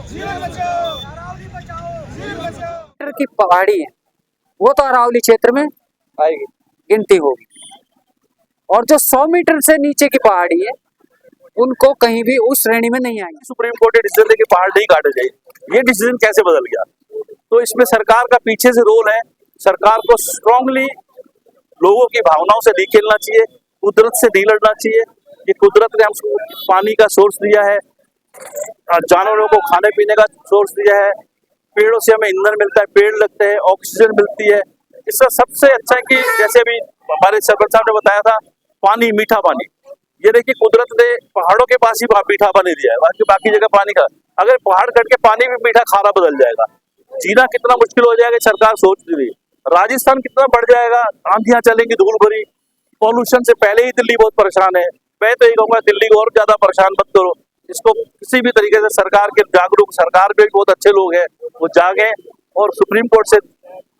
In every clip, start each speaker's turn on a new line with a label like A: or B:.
A: जीवन बचाओ, अरावली बचाओ, जीवन बचाओ।
B: की पहाड़ी है वो तो अरावली क्षेत्र में
C: आएगी।
B: गिनती होगी, और जो 100 मीटर से नीचे की पहाड़ी है उनको कहीं भी उस श्रेणी में नहीं आएंगे।
C: सुप्रीम कोर्ट ने डिसीजन लेके पहाड़ नहीं काटे जाए, ये डिसीजन कैसे बदल गया? तो इसमें सरकार का पीछे से रोल है। सरकार को स्ट्रांगली लोगों की भावनाओं से नहीं खेलना चाहिए, कुदरत से नहीं लड़ना चाहिए। ये कुदरत ने हमको पानी का सोर्स दिया है, जानवरों को खाने पीने का सोर्स दिया है, पेड़ों से हमें ईंधन मिलता है, पेड़ लगते हैं, ऑक्सीजन मिलती है। इसका सबसे अच्छा है कि जैसे अभी हमारे सरपंच साहब ने बताया था, पानी, मीठा पानी। ये देखिए कुदरत ने पहाड़ों के पास ही मीठा पानी दिया है, बाकी जगह पानी का, अगर पहाड़ कट के पानी भी मीठा खारा बदल जाएगा, जीना कितना मुश्किल हो जाएगा, सरकार सोच नहीं रही। राजस्थान कितना बढ़ जाएगा, आंधियां चलेंगी धूल भरी, पॉल्यूशन से पहले ही दिल्ली बहुत परेशान है। मैं तो यही कहूंगा दिल्ली को और ज्यादा परेशान मत करो, इसको किसी भी तरीके से सरकार के जागरूक, सरकार में भी बहुत अच्छे लोग हैं, वो जागे और सुप्रीम कोर्ट से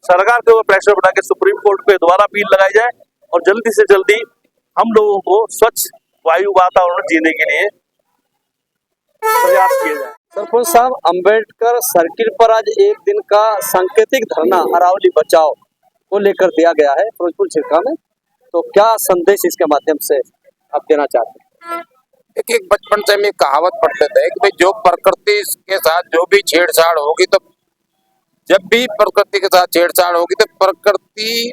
C: सरकार के ऊपर प्रेशर बना के सुप्रीम कोर्ट पे दोबारा अपील लगाई जाए और जल्दी से जल्दी हम लोगों को स्वच्छ वायु वातावरण जीने के लिए प्रयास किए जाए।
D: सरपंच साहब, अंबेडकर सर्किल पर आज एक दिन का सांकेतिक धरना अरावली बचाओ को लेकर दिया गया है फिरोजपुर छिरका में, तो क्या संदेश इसके माध्यम से आप देना चाहते हैं?
E: एक बचपन से हम कहावत पढ़ते थे कि भाई जो प्रकृति के साथ जो भी छेड़छाड़ होगी, तो जब भी प्रकृति के साथ छेड़छाड़ होगी तो प्रकृति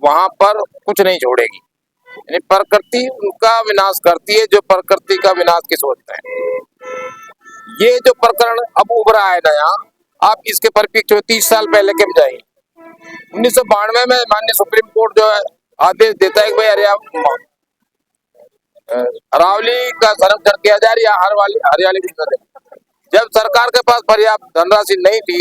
E: वहां पर कुछ नहीं छोड़ेगी, यानी प्रकृति उनका विनाश करती है जो प्रकृति का विनाश की सोचते हैं। ये जो प्रकरण अब उभरा है नया, आप इसके परिप्रेक्ष्य 30 साल पहले के जाइए। 1992 में माननीय सुप्रीम कोर्ट जो है आदेश देता है कि भाई अरावली का संरक्षण किया जाए या हरियाली की तरह। जब सरकार के पास पर्याप्त धनराशि नहीं थी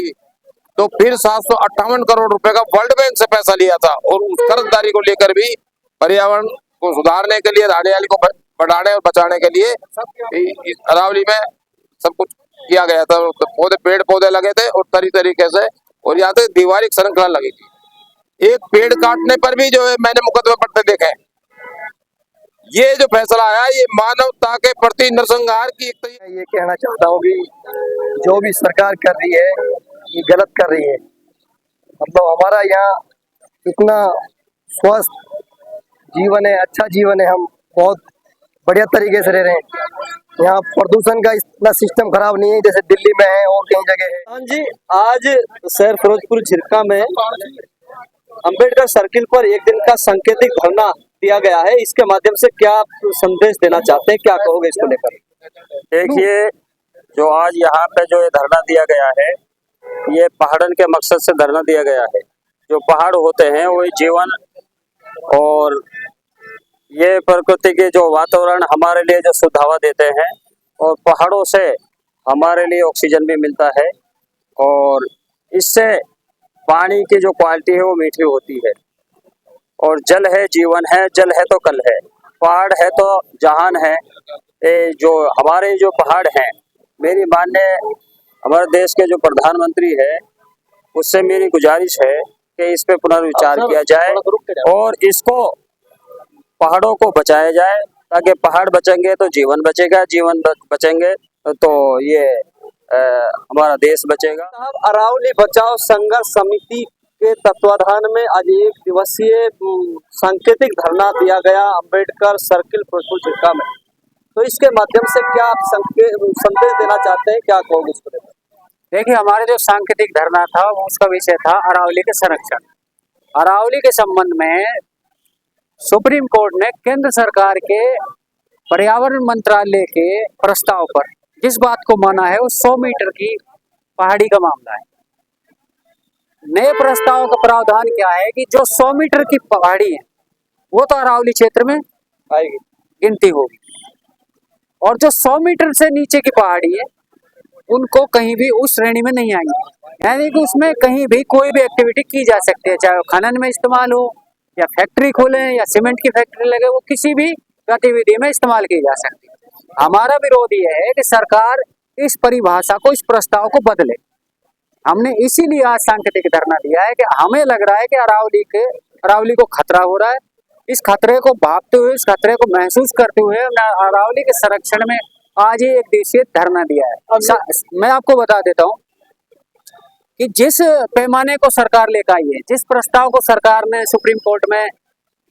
E: तो फिर 758 करोड़ रुपए का वर्ल्ड बैंक से पैसा लिया था और उस कर्जदारी को लेकर भी पर्यावरण को सुधारने के लिए, हरियाली को बढ़ाने और बचाने के लिए इस अरावली में सब कुछ किया गया था। पौधे, पेड़ पौधे लगे थे और तरीके से, और यहाँ तक दीवारी श्रृंखला लगी थी। एक पेड़ काटने पर भी जो है मैंने मुकदमे पढ़ते देखे। ये जो फैसला आया ये मानवता के प्रति नरसंहार की
D: ये कहना चाहता हूँ कि जो भी सरकार कर रही है ये गलत कर रही है। मतलब हमारा यहाँ इतना स्वस्थ जीवन है, अच्छा जीवन है, हम बहुत बढ़िया तरीके से रह रहे हैं। यहाँ प्रदूषण का इतना सिस्टम खराब नहीं है जैसे दिल्ली में है और कई जगह है। हाँ जी, आज शहर फिरोजपुर छिरका में अंबेडकर सर्किल पर एक दिन का सांकेतिक धरना दिया गया है, इसके माध्यम से क्या आप संदेश देना चाहते हैं, क्या कहोगे इसको लेकर?
B: देखिए, जो आज यहाँ पे जो धरना दिया गया है ये पहाड़न के मकसद से धरना दिया गया है। जो पहाड़ होते हैं वही जीवन और ये प्रकृति के जो वातावरण हमारे लिए जो शुद्ध हवा देते हैं, और पहाड़ों से हमारे लिए ऑक्सीजन भी मिलता है, और इससे पानी की जो क्वालिटी है वो मीठी होती है। और जल है जीवन है, जल है तो कल है, पहाड़ है तो जहान है। जो हमारे जो पहाड़ हैं, मेरी माननीय हमारे देश के जो प्रधानमंत्री है उससे मेरी गुजारिश है कि इस पे पुनर्विचार किया जाए और इसको पहाड़ों को बचाया जाए, ताकि पहाड़ बचेंगे तो जीवन बचेगा, जीवन बचेंगे तो ये हमारा देश बचेगा।
D: अरावली बचाओ संघर्ष समिति के तत्वाधान में आज एक दिवसीय सांकेतिक धरना दिया गया अंबेडकर सर्किल फिरोजपुर छिरका में, तो इसके माध्यम से क्या आप संदेश देना चाहते हैं, क्या कहोगे इसको?
B: देखिए, हमारे जो सांकेतिक धरना था वो उसका विषय था अरावली के संरक्षण। अरावली के संबंध में सुप्रीम कोर्ट ने केंद्र सरकार के पर्यावरण मंत्रालय के प्रस्ताव पर जिस बात को माना है वो 100 मीटर की पहाड़ी का मामला है। नए प्रस्ताव का प्रावधान क्या है कि जो 100 मीटर की पहाड़ी है वो तो अरावली क्षेत्र में
D: आएगी,
B: गिनती होगी, और जो 100 मीटर से नीचे की पहाड़ी है उनको कहीं भी उस श्रेणी में नहीं आएंगे। यानी कि उसमें कहीं भी कोई भी एक्टिविटी की जा सकती है, चाहे वो खनन में इस्तेमाल हो या फैक्ट्री खोले या सीमेंट की फैक्ट्री लगे, वो किसी भी गतिविधि में इस्तेमाल की जा सकती है। हमारा विरोध ये है कि सरकार इस परिभाषा को, इस प्रस्ताव को बदले। हमने इसीलिए आज सांकेतिक धरना दिया है कि हमें लग रहा है कि अरावली को खतरा हो रहा है। इस खतरे को भांपते हुए, इस खतरे को महसूस करते हुए अरावली के संरक्षण में
F: आज ही एक दिवसीय धरना दिया है। मैं आपको बता देता हूँ कि जिस पैमाने को सरकार लेकर आई है, जिस प्रस्ताव को सरकार ने सुप्रीम कोर्ट में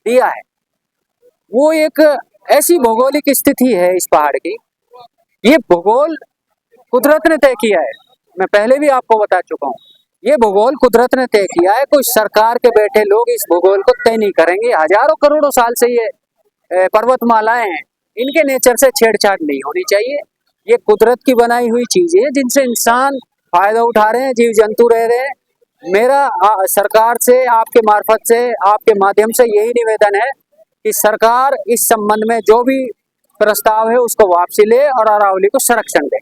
F: दिया है, वो एक ऐसी भौगोलिक स्थिति है इस पहाड़ की। ये भूगोल कुदरत ने तय किया है, मैं पहले भी आपको बता चुका हूँ। ये भूगोल कुदरत ने तय किया है, कोई सरकार के बैठे लोग इस भूगोल को तय नहीं करेंगे। हजारों करोड़ों साल से ये पर्वतमालाएं हैं, इनके नेचर से छेड़छाड़ नहीं होनी चाहिए। ये कुदरत की बनाई हुई चीजें हैं जिनसे इंसान फायदा उठा रहे हैं, जीव जंतु रह रहे हैं। मेरा सरकार से, आपके मार्फत से, आपके माध्यम से यही निवेदन है कि सरकार इस संबंध में जो भी प्रस्ताव है उसको वापसी ले और अरावली को संरक्षण दे।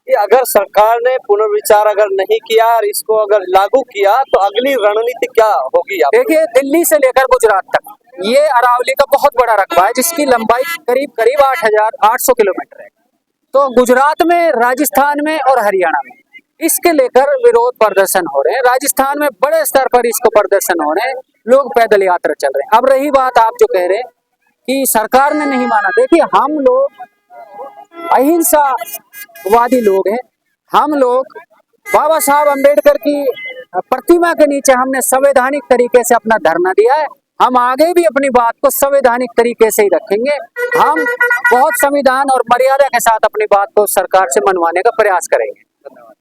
G: अगर सरकार ने पुनर्विचार अगर नहीं किया और इसको अगर लागू किया तो अगली रणनीति क्या होगी?
F: देखिए, दिल्ली से लेकर गुजरात तक ये अरावली का बहुत बड़ा रकबा है, जिसकी लंबाई करीब करीब 8,800 किलोमीटर है। तो गुजरात में, राजस्थान में और हरियाणा में इसके लेकर विरोध प्रदर्शन हो रहे हैं। राजस्थान में बड़े स्तर पर इसको प्रदर्शन हो रहे हैं, लोग पैदल यात्रा चल रहे हैं। अब रही बात आप जो कह रहे हैं कि सरकार ने नहीं माना, देखिए हम लोग अहिंसावादी लोग हैं। हम लोग बाबा साहब अम्बेडकर की प्रतिमा के नीचे हमने संवैधानिक तरीके से अपना धरना दिया है। हम आगे भी अपनी बात को संवैधानिक तरीके से ही रखेंगे। हम बहुत संविधान और मर्यादा के साथ अपनी बात को सरकार से मनवाने का प्रयास करेंगे। धन्यवाद।